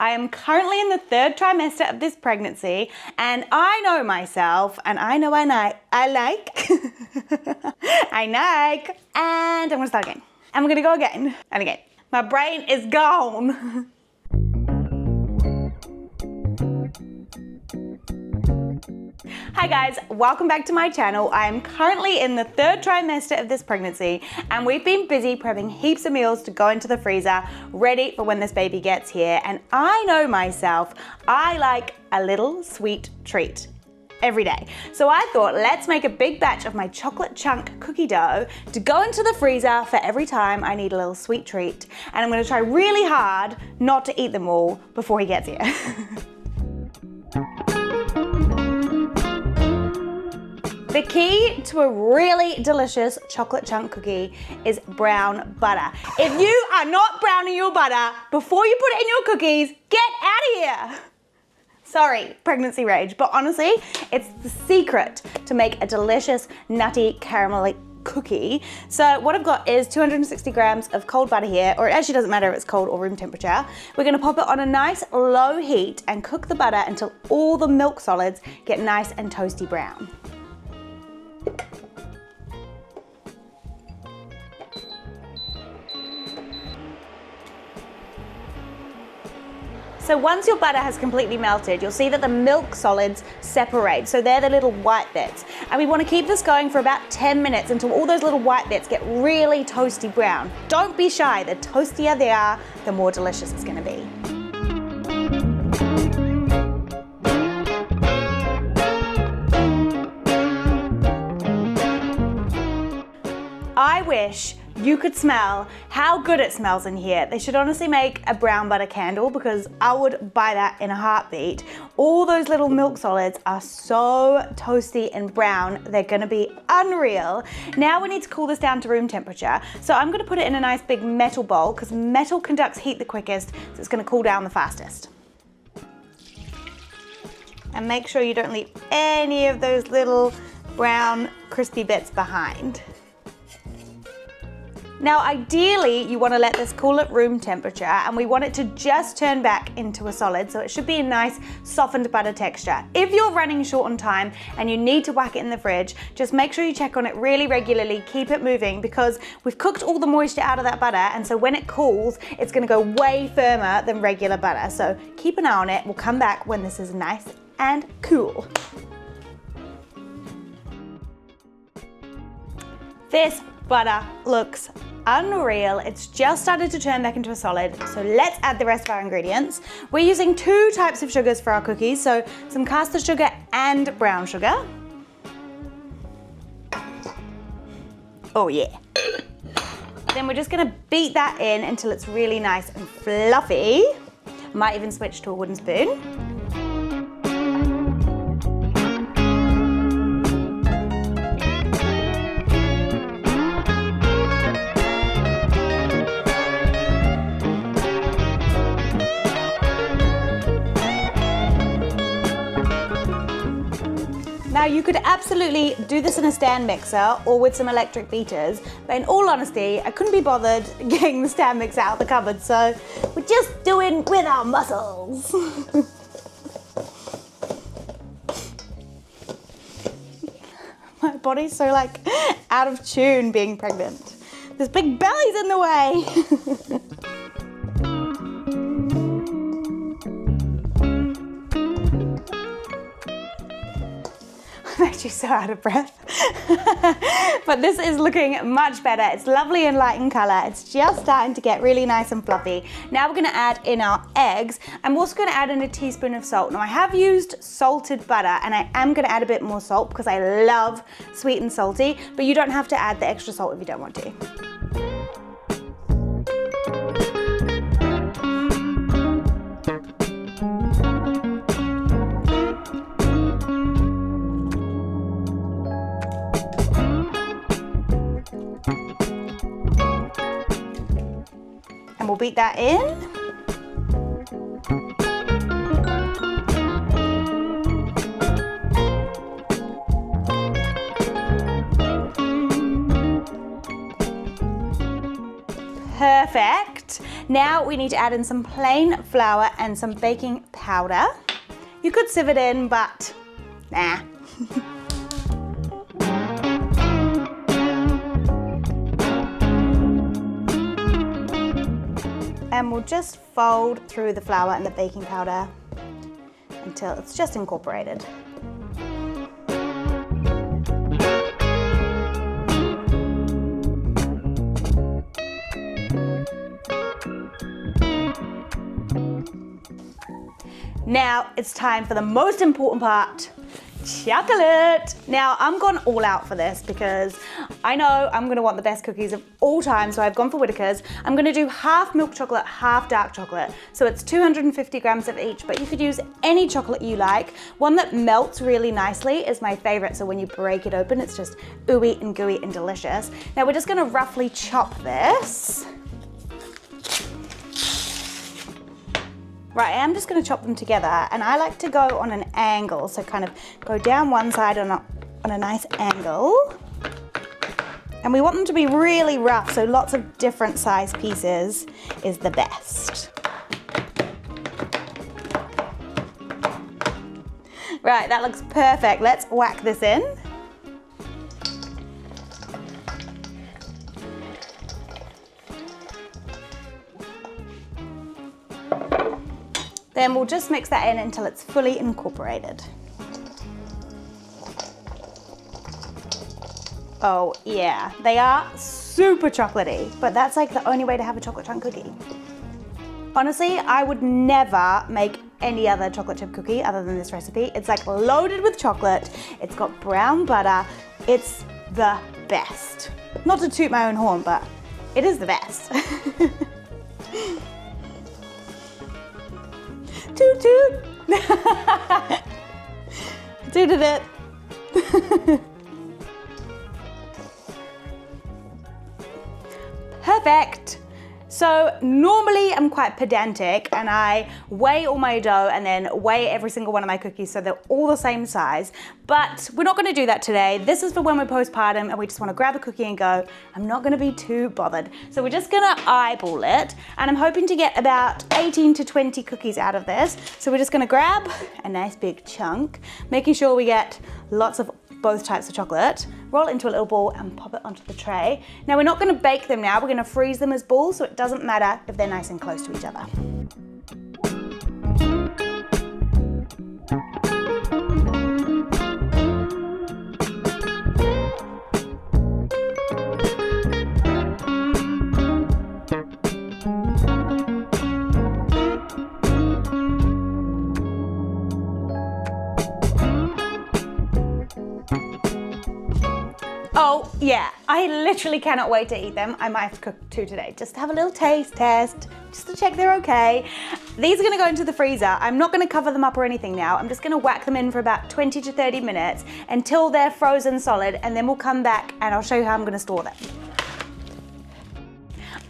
I am currently in the 3rd trimester of this pregnancy, and I know myself, and I know I like, and I'm gonna start again. I'm gonna go again and again. My brain is gone. Hi guys, welcome back to my channel. I am currently in the 3rd trimester of this pregnancy, and we've been busy prepping heaps of meals to go into the freezer, ready for when this baby gets here. And I know myself, I like a little sweet treat every day. So I thought, let's make a big batch of my chocolate chunk cookie dough to go into the freezer for every time I need a little sweet treat. And I'm gonna try really hard not to eat them all before he gets here. The key to a really delicious chocolate chunk cookie is brown butter. If you are not browning your butter before you put it in your cookies, get out of here. Sorry, pregnancy rage, but honestly, it's the secret to make a delicious, nutty, caramelly cookie. So what I've got is 260 grams of cold butter here, or it actually doesn't matter if it's cold or room temperature. We're gonna pop it on a nice low heat and cook the butter until all the milk solids get nice and toasty brown. So once your butter has completely melted, you'll see that the milk solids separate. So they're the little white bits. And we want to keep this going for about 10 minutes until all those little white bits get really toasty brown. Don't be shy, the toastier they are, the more delicious it's going to be. I wish you could smell how good it smells in here. They should honestly make a brown butter candle because I would buy that in a heartbeat. All those little milk solids are so toasty and brown, they're gonna be unreal. Now we need to cool this down to room temperature. So I'm gonna put it in a nice big metal bowl because metal conducts heat the quickest, so it's gonna cool down the fastest. And make sure you don't leave any of those little brown crispy bits behind. Now ideally you want to let this cool at room temperature, and we want it to just turn back into a solid, so it should be a nice softened butter texture. If you're running short on time and you need to whack it in the fridge, just make sure you check on it really regularly, keep it moving, because we've cooked all the moisture out of that butter, and so when it cools it's going to go way firmer than regular butter. So keep an eye on it. We'll come back when this is nice and cool. This butter looks unreal. It's just started to turn back into a solid, so let's add the rest of our ingredients. We're using 2 types of sugars for our cookies, so some caster sugar and brown sugar. Oh yeah. Then we're just gonna beat that in until it's really nice and fluffy. Might even switch to a wooden spoon. Now you could absolutely do this in a stand mixer or with some electric beaters, but in all honesty, I couldn't be bothered getting the stand mixer out of the cupboard, so we're just doing with our muscles. My body's so like out of tune being pregnant. This big belly's in the way. I'm actually so out of breath. But this is looking much better. It's lovely and light in color. It's just starting to get really nice and fluffy. Now we're gonna add in our eggs. I'm also gonna add in a teaspoon of salt. Now I have used salted butter, and I am gonna add a bit more salt because I love sweet and salty, but you don't have to add the extra salt if you don't want to. And we'll beat that in. Perfect. Now we need to add in some plain flour and some baking powder. You could sieve it in, but nah. And we'll just fold through the flour and the baking powder until it's just incorporated. Now it's time for the most important part, chocolate. Now I'm gone all out for this because I know I'm gonna want the best cookies of all time, so I've gone for Whittakers. I'm gonna do half milk chocolate, half dark chocolate. So it's 250 grams of each, but you could use any chocolate you like. One that melts really nicely is my favorite, so when you break it open, it's just ooey and gooey and delicious. Now we're just gonna roughly chop this. Right, I'm just gonna chop them together, and I like to go on an angle, so kind of go down one side on a nice angle. And we want them to be really rough, so lots of different size pieces is the best. Right, that looks perfect. Let's whack this in. Then we'll just mix that in until it's fully incorporated. Oh yeah, they are super chocolatey, but that's like the only way to have a chocolate chunk cookie. Honestly, I would never make any other chocolate chip cookie other than this recipe. It's like loaded with chocolate, it's got brown butter, it's the best. Not to toot my own horn, but it is the best. Toot toot! Tooted it. Perfect. So normally I'm quite pedantic and I weigh all my dough and then weigh every single one of my cookies so they're all the same size, but we're not gonna do that today. This is for when we're postpartum and we just wanna grab a cookie and go. I'm not gonna be too bothered. So we're just gonna eyeball it, and I'm hoping to get about 18 to 20 cookies out of this. So we're just gonna grab a nice big chunk, making sure we get lots of both types of chocolate, roll it into a little ball and pop it onto the tray. Now we're not gonna bake them now, we're gonna freeze them as balls, so it doesn't matter if they're nice and close to each other. Oh yeah, I literally cannot wait to eat them. I might have to cook 2 today, just to have a little taste test, just to check they're okay. These are gonna go into the freezer. I'm not gonna cover them up or anything now. I'm just gonna whack them in for about 20 to 30 minutes until they're frozen solid, and then we'll come back and I'll show you how I'm gonna store them.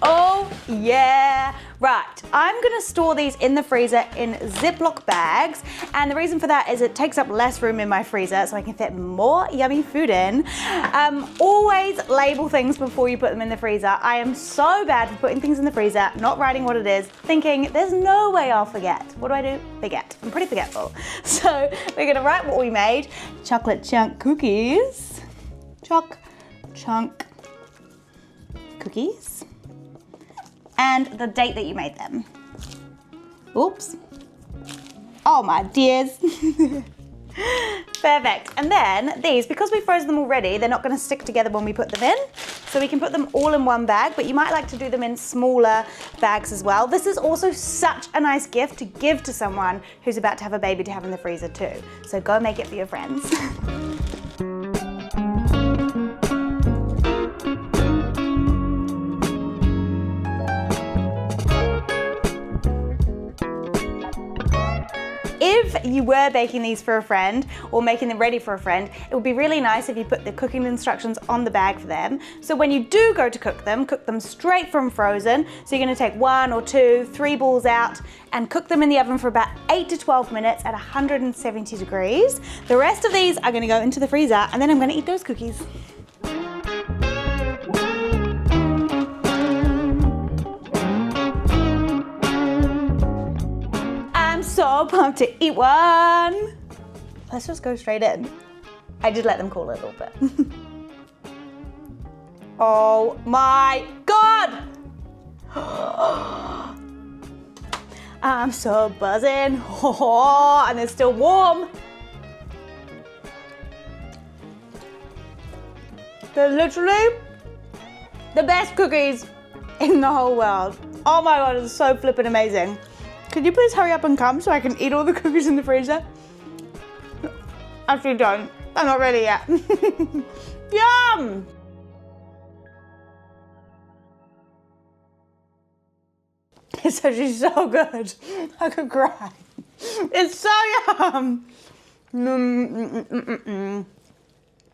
Oh yeah, right. I'm gonna store these in the freezer in Ziploc bags, and the reason for that is it takes up less room in my freezer so I can fit more yummy food in. Always label things before you put them in the freezer. I am so bad for putting things in the freezer, not writing what it is, thinking there's no way I'll forget. What do? Forget. I'm pretty forgetful. So we're gonna write what we made. Chocolate chunk cookies. Choc chunk cookies. And the date that you made them. Oops. Oh my dears. Perfect. And then these, because we froze them already, they're not gonna stick together when we put them in. So we can put them all in one bag, but you might like to do them in smaller bags as well. This is also such a nice gift to give to someone who's about to have a baby to have in the freezer too. So go make it for your friends. If you were baking these for a friend or making them ready for a friend, it would be really nice if you put the cooking instructions on the bag for them. So when you do go to cook them straight from frozen. So you're gonna take 1 or 2, 3 balls out and cook them in the oven for about 8 to 12 minutes at 170 degrees. The rest of these are gonna go into the freezer, and then I'm gonna eat those cookies. I'm so pumped to eat one. Let's just go straight in. I did let them cool a little bit. Oh my God. I'm so buzzing. Oh, and they're still warm. They're literally the best cookies in the whole world. Oh my God, it's so flippin' amazing. Could you please hurry up and come so I can eat all the cookies in the freezer? Actually don't. I'm not ready yet. Yum! It's actually so good. I could cry. It's so yum.